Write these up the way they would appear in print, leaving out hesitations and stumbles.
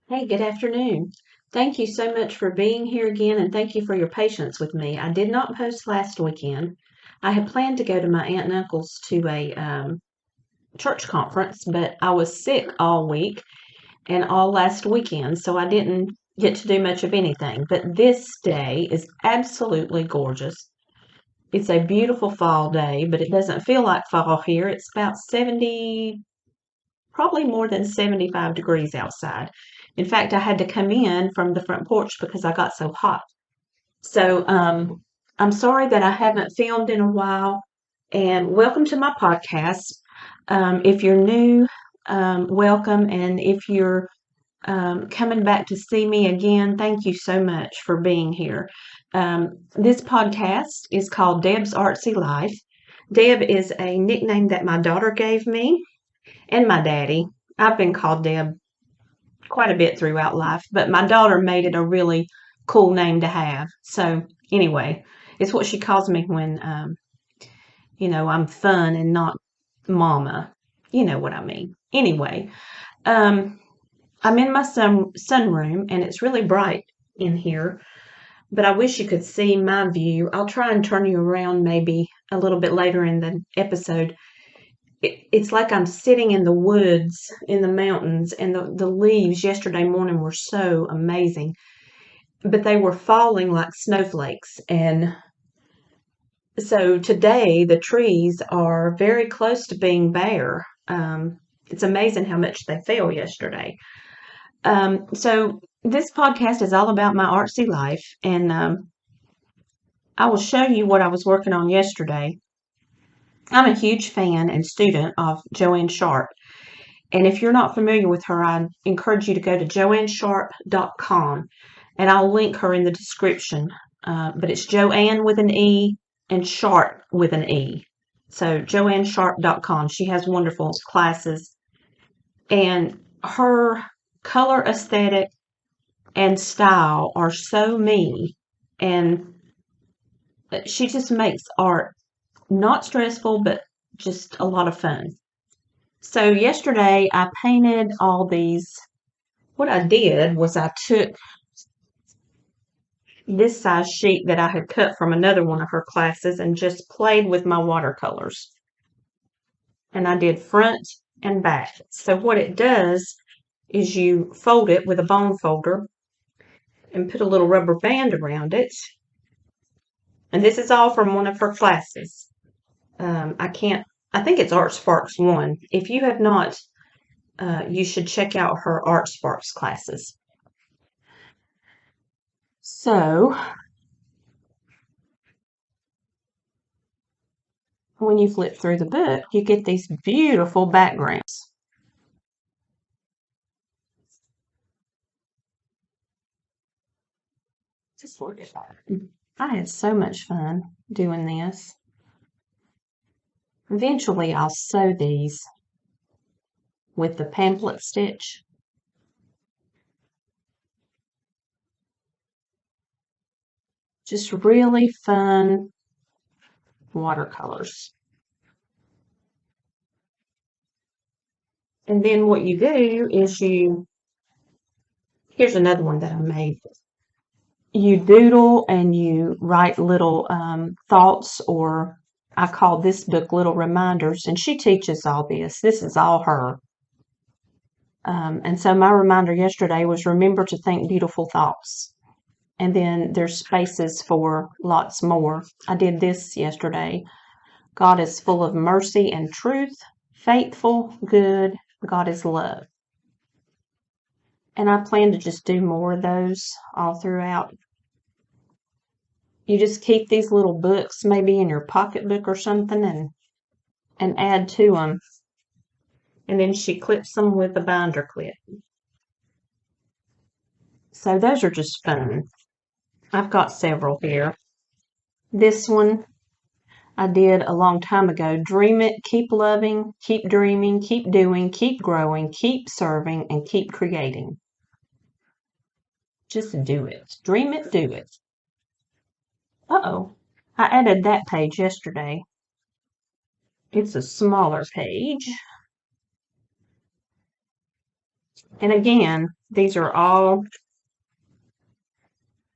Hey, good afternoon. Thank you so much for being here again, and thank you for your patience with me. I did not post last weekend. I had planned to go to my aunt and uncle's to a church conference, but I was sick all week and all last weekend, so I didn't get to do much of anything. But this day is absolutely gorgeous. It's a beautiful fall day, but it doesn't feel like fall here. It's about 70, probably more than 75 degrees outside. In fact, I had to come in from the front porch because I got so hot. So, I'm sorry that I haven't filmed in a while, and welcome to my podcast. If you're new, welcome, and if you're coming back to see me again, thank you so much for being here. This podcast is called Deb's Artsy Life. Deb is a nickname that my daughter gave me and my daddy. I've been called Deb quite a bit throughout life, but my daughter made it a really cool name to have. So anyway, it's what she calls me when I'm fun and not mama. You know what I mean. Anyway, um, I'm in my sunroom and it's really bright in here, but I wish you could see my view. I'll try and turn you around maybe a little bit later in the episode. It's like I'm sitting in the woods in the mountains, and the leaves yesterday morning were so amazing, but they were falling like snowflakes. And so today the trees are very close to being bare. It's amazing how much they fell yesterday. So this podcast is all about my artsy life, and I will show you what I was working on yesterday. I'm a huge fan and student of Joanne Sharp. And if you're not familiar with her, I encourage you to go to joannesharp.com, and I'll link her in the description. But it's Joanne with an E and Sharp with an E. So joannesharp.com. She has wonderful classes, and her color aesthetic and style are so me. And she just makes art not stressful, but just a lot of fun. So yesterday I painted all these. What I did was I took this size sheet that I had cut from another one of her classes and just played with my watercolors. And I did front and back. So what it does is you fold it with a bone folder and put a little rubber band around it. And this is all from one of her classes. I think it's Art Sparks 1. If you have not, you should check out her Art Sparks classes. So when you flip through the book, you get these beautiful backgrounds. Just look at that. I had so much fun doing this. Eventually, I'll sew these with the pamphlet stitch. Just really fun watercolors. And then what you do is here's another one that I made. You doodle and you write little thoughts, or I call this book Little Reminders, and she teaches all this. This is all her. And so my reminder yesterday was remember to think beautiful thoughts. And then there's spaces for lots more. I did this yesterday. God is full of mercy and truth, faithful, good. God is love. And I plan to just do more of those all throughout. You just keep these little books maybe in your pocketbook or something and add to them. And then she clips them with a binder clip. So those are just fun. I've got several here. This one I did a long time ago. Dream it, keep loving, keep dreaming, keep doing, keep growing, keep serving, and keep creating. Just do it. Dream it, do it. Uh-oh. I added that page yesterday. It's a smaller page. And again, these are all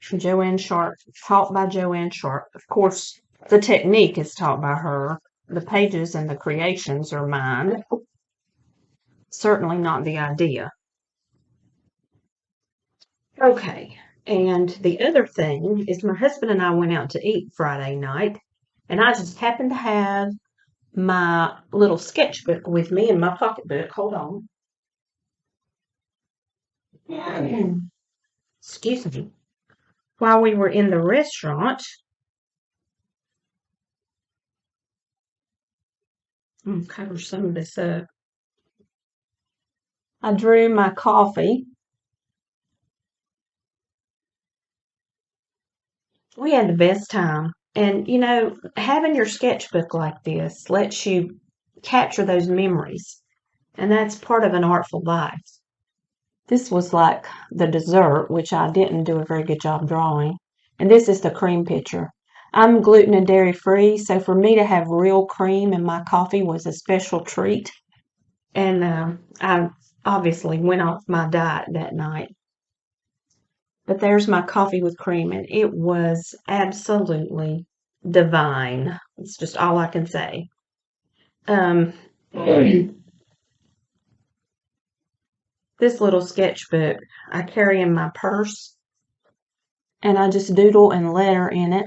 Joanne Sharp, taught by Joanne Sharp. Of course, the technique is taught by her. The pages and the creations are mine. Certainly not the idea. Okay, and the other thing is my husband and I went out to eat Friday night, and I just happened to have my little sketchbook with me in my pocketbook. Hold on. Excuse me. While we were in the restaurant, I'm gonna cover some of this up. I drew my coffee. We had the best time. And, you know, having your sketchbook like this lets you capture those memories. And that's part of an artful life. This was like the dessert, which I didn't do a very good job drawing. And this is the cream pitcher. I'm gluten and dairy free, so for me to have real cream in my coffee was a special treat. And I obviously went off my diet that night. But there's my coffee with cream, and it was absolutely divine. It's just all I can say. Um, this little sketchbook I carry in my purse, and I just doodle and letter in it.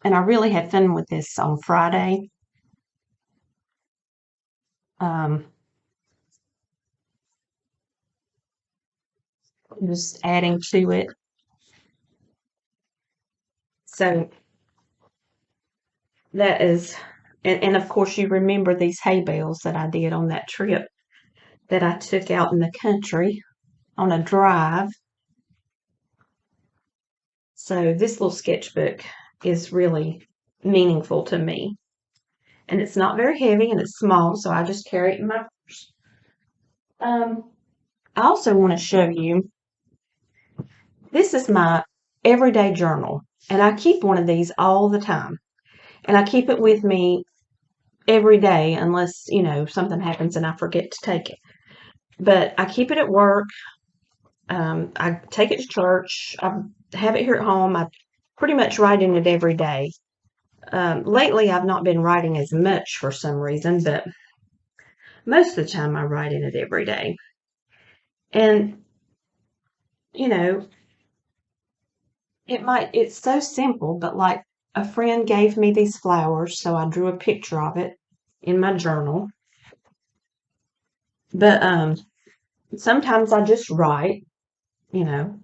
And I really had fun with this on Friday. Um, just adding to it. So that is, and of course, you remember these hay bales that I did on that trip that I took out in the country on a drive. So this little sketchbook is really meaningful to me. And it's not very heavy and it's small, so I just carry it in my purse. I also want to show you, this is my everyday journal. And I keep one of these all the time. And I keep it with me every day unless, you know, something happens and I forget to take it. But I keep it at work. I take it to church. I have it here at home. I pretty much write in it every day. Lately, I've not been writing as much for some reason, but most of the time I write in it every day. And, you know, it's so simple, but like a friend gave me these flowers, so I drew a picture of it in my journal. But sometimes I just write, you know,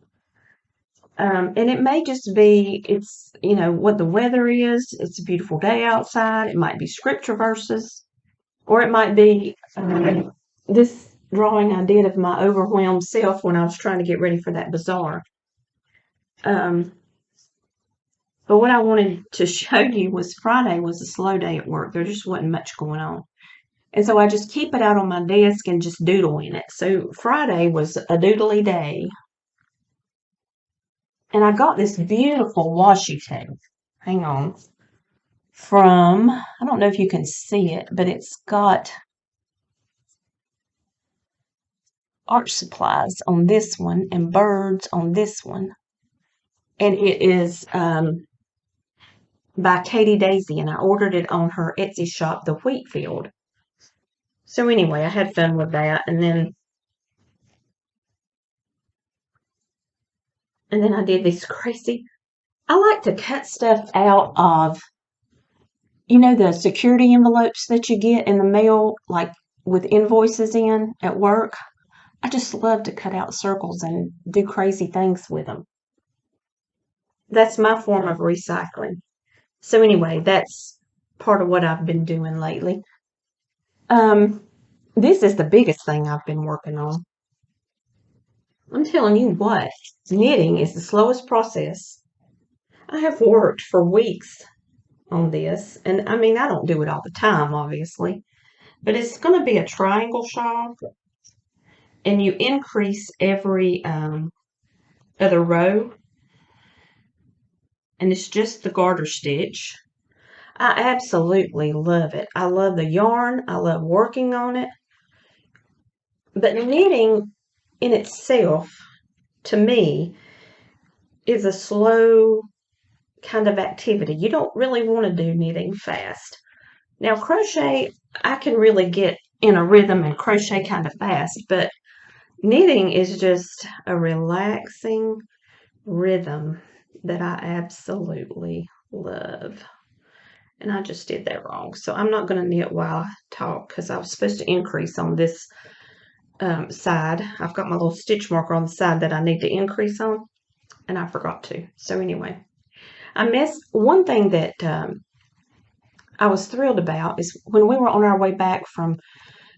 and it may just be, it's, you know, what the weather is. It's a beautiful day outside. It might be scripture verses, or it might be this drawing I did of my overwhelmed self when I was trying to get ready for that bazaar. Um, but what I wanted to show you was Friday was a slow day at work. There just wasn't much going on. And so I just keep it out on my desk and just doodle in it. So Friday was a doodly day. And I got this beautiful washi tape. Hang on. From, I don't know if you can see it, but it's got art supplies on this one and birds on this one. And it is by Katie Daisy, and I ordered it on her Etsy shop, the Wheatfield. So anyway, I had fun with that, and then I did these crazy. I like to cut stuff out of, you know, the security envelopes that you get in the mail, like with invoices in at work. I just love to cut out circles and do crazy things with them. That's my form of recycling. So anyway, that's part of what I've been doing lately. This is the biggest thing I've been working on. I'm telling you what, knitting is the slowest process. I have worked for weeks on this, and I mean, I don't do it all the time, obviously, but it's going to be a triangle shawl, and you increase every other row, and it's just the garter stitch. I absolutely love it. I love the yarn. I love working on it. But knitting, in itself, to me, is a slow kind of activity. You don't really want to do knitting fast. Now, crochet, I can really get in a rhythm and crochet kind of fast, but knitting is just a relaxing rhythm that I absolutely love. And I just did that wrong. So I'm not going to knit while I talk because I was supposed to increase on this side. I've got my little stitch marker on the side that I need to increase on, and I forgot to. So anyway, one thing that I was thrilled about is when we were on our way back from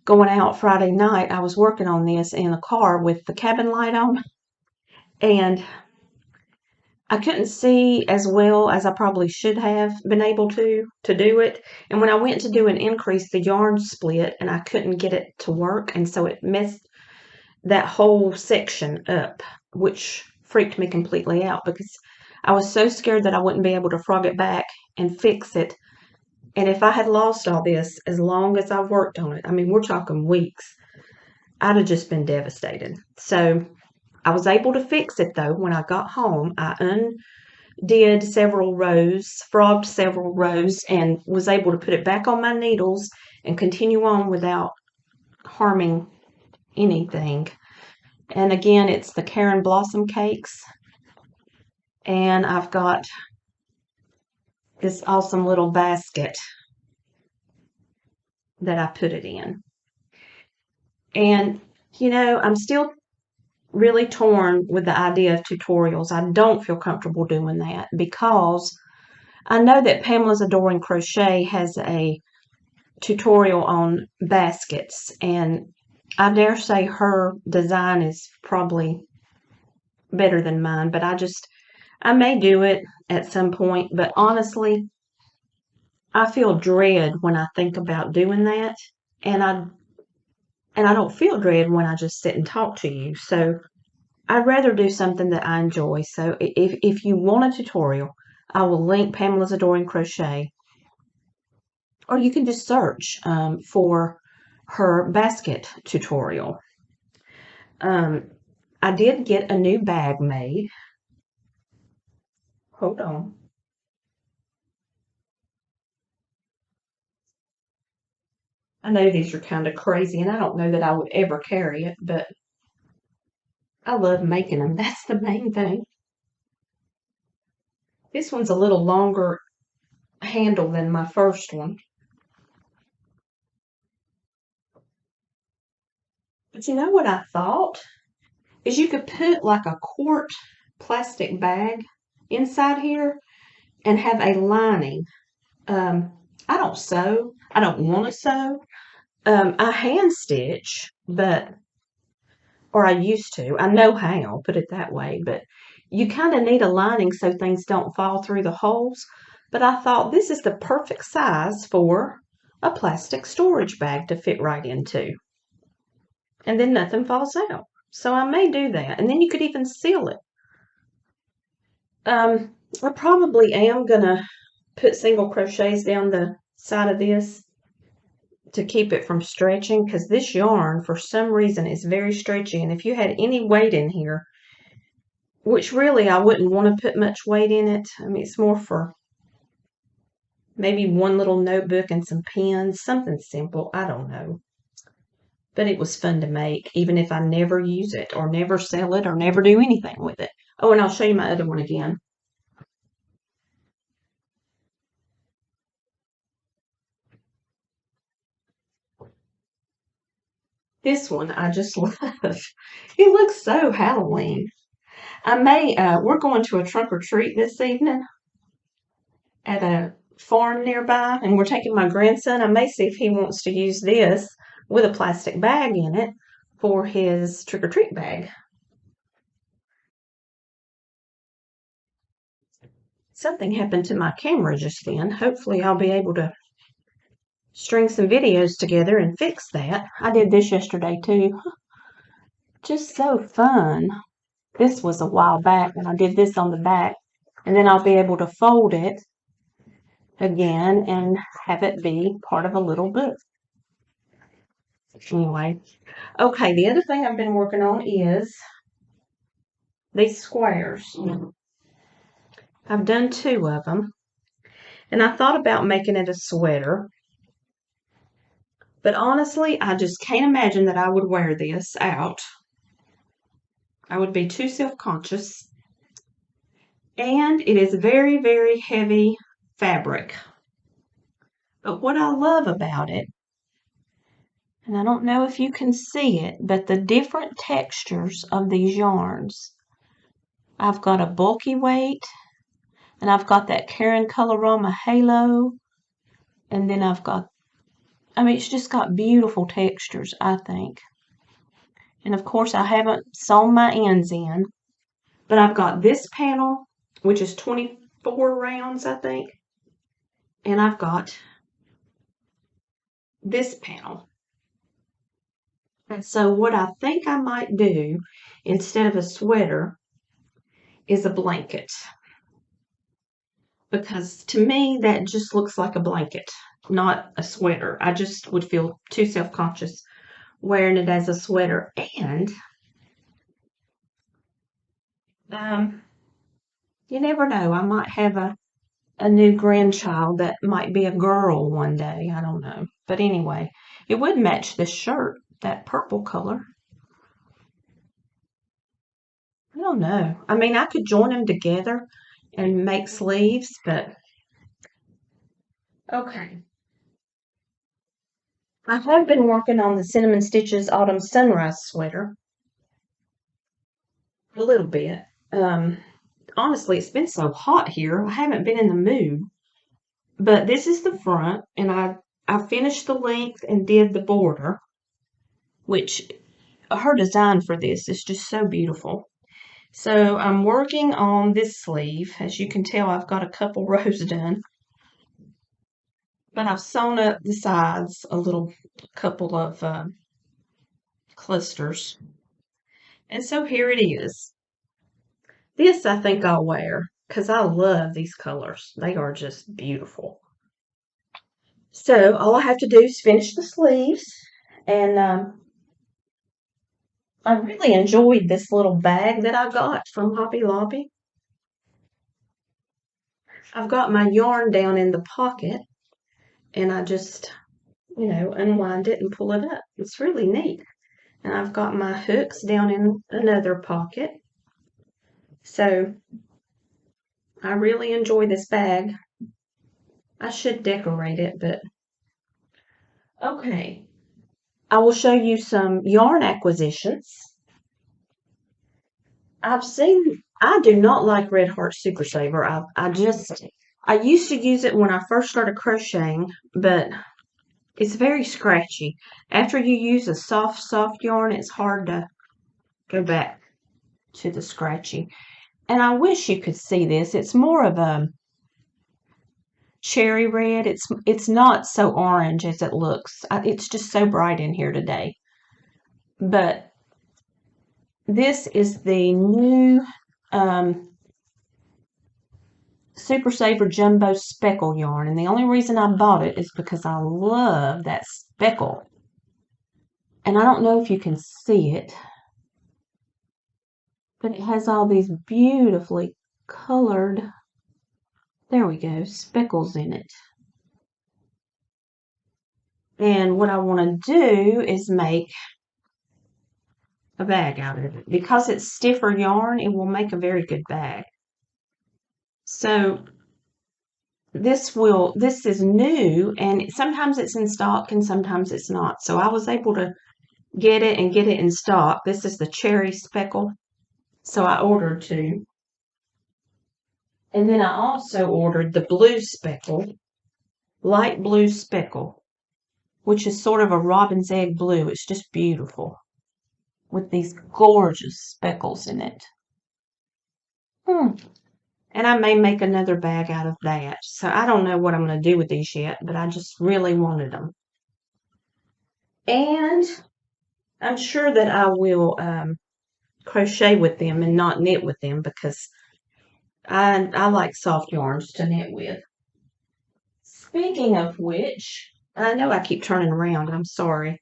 going out Friday night, I was working on this in a car with the cabin light on, and I couldn't see as well as I probably should have been able to do it. And when I went to do an increase, the yarn split and I couldn't get it to work. And so it messed that whole section up, which freaked me completely out because I was so scared that I wouldn't be able to frog it back and fix it. And if I had lost all this as long as I've worked on it, I mean, we're talking weeks, I'd have just been devastated. So I was able to fix it though. When I got home, I undid several rows, frogged several rows, and was able to put it back on my needles and continue on without harming anything. And again, it's the Karen Blossom cakes. And I've got this awesome little basket that I put it in. And, you know, I'm still really torn with the idea of tutorials. I don't feel comfortable doing that because I know that Pamela's Adoring Crochet has a tutorial on baskets, and I dare say her design is probably better than mine, but I may do it at some point, but honestly, I feel dread when I think about doing that, and I don't feel dread when I just sit and talk to you. So I'd rather do something that I enjoy. So if you want a tutorial, I will link Pamela's Adoring Crochet, or you can just search for her basket tutorial. I did get a new bag made. Hold on. I know these are kind of crazy, and I don't know that I would ever carry it, but I love making them. That's the main thing. This one's a little longer handle than my first one. But you know what I thought? Is you could put like a quart plastic bag inside here and have a lining. I don't sew. I don't want to sew. I hand stitch, or I used to. I know how, put it that way, but you kind of need a lining so things don't fall through the holes. But I thought this is the perfect size for a plastic storage bag to fit right into. And then nothing falls out. So I may do that. And then you could even seal it. I probably am going to put single crochets down the side of this to keep it from stretching, because this yarn for some reason is very stretchy, and if you had any weight in here, which really I wouldn't want to put much weight in it, I mean it's more for maybe one little notebook and some pens, something simple, I don't know, but it was fun to make even if I never use it or never sell it or never do anything with it. Oh, and I'll show you my other one again. This one I just love. It looks so Halloween. We're going to a trunk or treat this evening at a farm nearby, and we're taking my grandson. I may see if he wants to use this with a plastic bag in it for his trick or treat bag. Something happened to my camera just then. Hopefully, I'll be able to string some videos together and fix that. I did this yesterday too. Just so fun. This was a while back, and I did this on the back, and then I'll be able to fold it again and have it be part of a little book. Anyway, okay, the other thing I've been working on is these squares. I've done 2 of them, and I thought about making it a sweater, but honestly, I just can't imagine that I would wear this out. I would be too self-conscious, and it is very, very heavy fabric. But what I love about it, and I don't know if you can see it, but the different textures of these yarns. I've got a bulky weight, and I've got that Karen Colorama Halo, and then I mean, it's just got beautiful textures, I think. And of course, I haven't sewn my ends in, but I've got this panel, which is 24 rounds, I think, and I've got this panel. And so what I think I might do instead of a sweater is a blanket, because to me that just looks like a blanket, not a sweater. I just would feel too self-conscious wearing it as a sweater. And you never know, I might have a new grandchild that might be a girl one day. I don't know. But anyway, it would match this shirt, that purple color. I don't know. I mean, I could join them together and make sleeves, but okay. I have been working on the Cinnamon Stitches Autumn Sunrise sweater a little bit. Um, Honestly, it's been so hot here. I haven't been in the mood. But this is the front, and I finished the length and did the border, which her design for this is just so beautiful. So I'm working on this sleeve. As you can tell, I've got a couple rows done, but I've sewn up the sides a couple of clusters. And so here it is. This I think I'll wear because I love these colors. They are just beautiful. So all I have to do is finish the sleeves, and I really enjoyed this little bag that I got from Hobby Lobby. I've got my yarn down in the pocket, and I just, unwind it and pull it up. It's really neat. And I've got my hooks down in another pocket. So I really enjoy this bag. I should decorate it, but okay. I will show you some yarn acquisitions. I do not like Red Heart Super Saver. I used to use it when I first started crocheting, but it's very scratchy. After you use a soft yarn, it's hard to go back to the scratchy. And I wish you could see this. It's more of a cherry red. It's not so orange as it looks. It's just so bright in here today. But this is the new Super Saver Jumbo Speckle yarn. And the only reason I bought it is because I love that speckle. And I don't know if you can see it, but it has all these beautifully colored, there we go, speckles in it. And what I want to do is make a bag out of it. Because it's stiffer yarn, it will make a very good bag. So this is new, and sometimes it's in stock and sometimes it's not. So I was able to get it in stock. This is the cherry speckle. So I ordered 2. And then I also ordered the blue speckle, light blue speckle, which is sort of a robin's egg blue. It's just beautiful with these gorgeous speckles in it. And I may make another bag out of that. So I don't know what I'm going to do with these yet, but I just really wanted them. And I'm sure that I will crochet with them and not knit with them, because I like soft yarns to knit with. Speaking of which, I know I keep turning around. I'm sorry.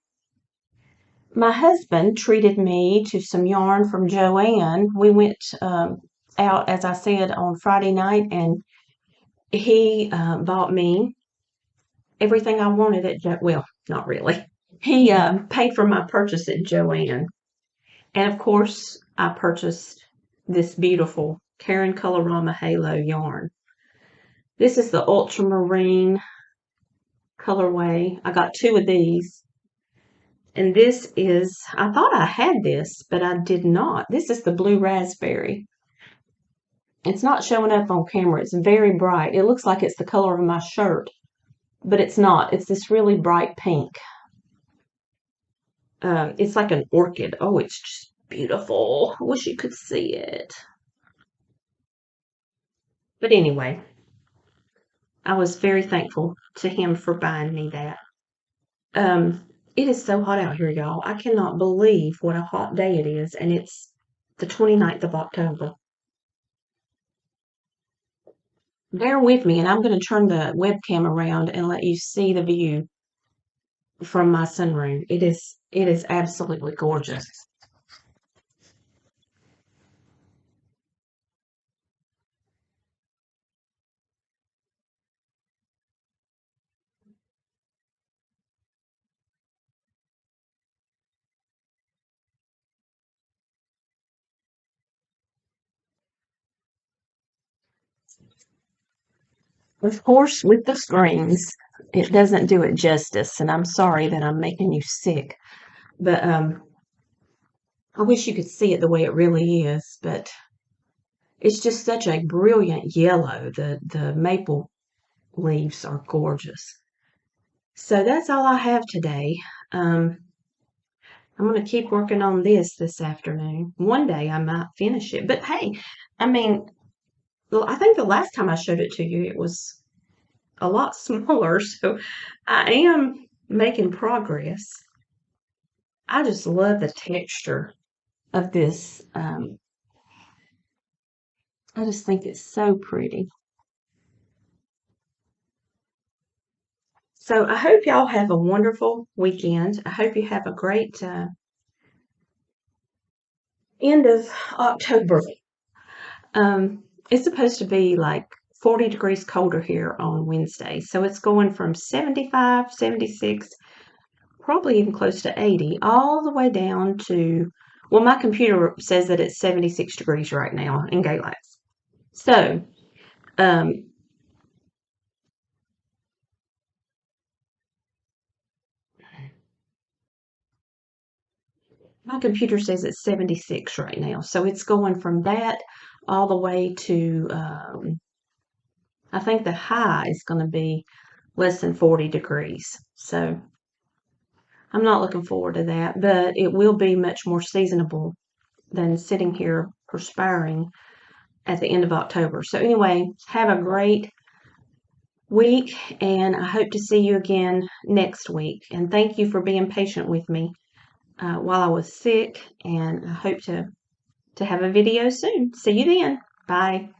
My husband treated me to some yarn from Joann. We went out, as I said, on Friday night, and he bought me everything I wanted at well, not really. He paid for my purchase at Joann. And of course, I purchased this beautiful Karen Colorama Halo yarn. This is the ultramarine colorway. I got 2 of these. And this is, I thought I had this, but I did not. This is the blue raspberry. It's not showing up on camera. It's very bright. It looks like it's the color of my shirt, but it's not. It's this really bright pink. It's like an orchid. Oh, it's just beautiful. I wish you could see it. But anyway, I was very thankful to him for buying me that. It is so hot out here, y'all. I cannot believe what a hot day it is, and it's the 29th of October. Bear with me, and I'm going to turn the webcam around and let you see the view from my sunroom. It is absolutely gorgeous. Of course, with the screens, it doesn't do it justice, and I'm sorry that I'm making you sick. But I wish you could see it the way it really is, but it's just such a brilliant yellow. The maple leaves are gorgeous. So that's all I have today. I'm going to keep working on this afternoon. One day I might finish it. But hey, I mean, I think the last time I showed it to you, it was a lot smaller. So I am making progress. I just love the texture of this. I just think it's so pretty. So I hope y'all have a wonderful weekend. I hope you have a great end of October. It's supposed to be like 40 degrees colder here on Wednesday. So it's going from 75, 76, probably even close to 80, all the way down to, well, my computer says that it's 76 degrees right now in Galax. So, my computer says it's 76 right now. So it's going from that all the way to, I think the high is going to be less than 40 degrees. So I'm not looking forward to that, but it will be much more seasonable than sitting here perspiring at the end of October. So anyway, have a great week, and I hope to see you again next week. And thank you for being patient with me while I was sick, and I hope to have a video soon. See you then. Bye.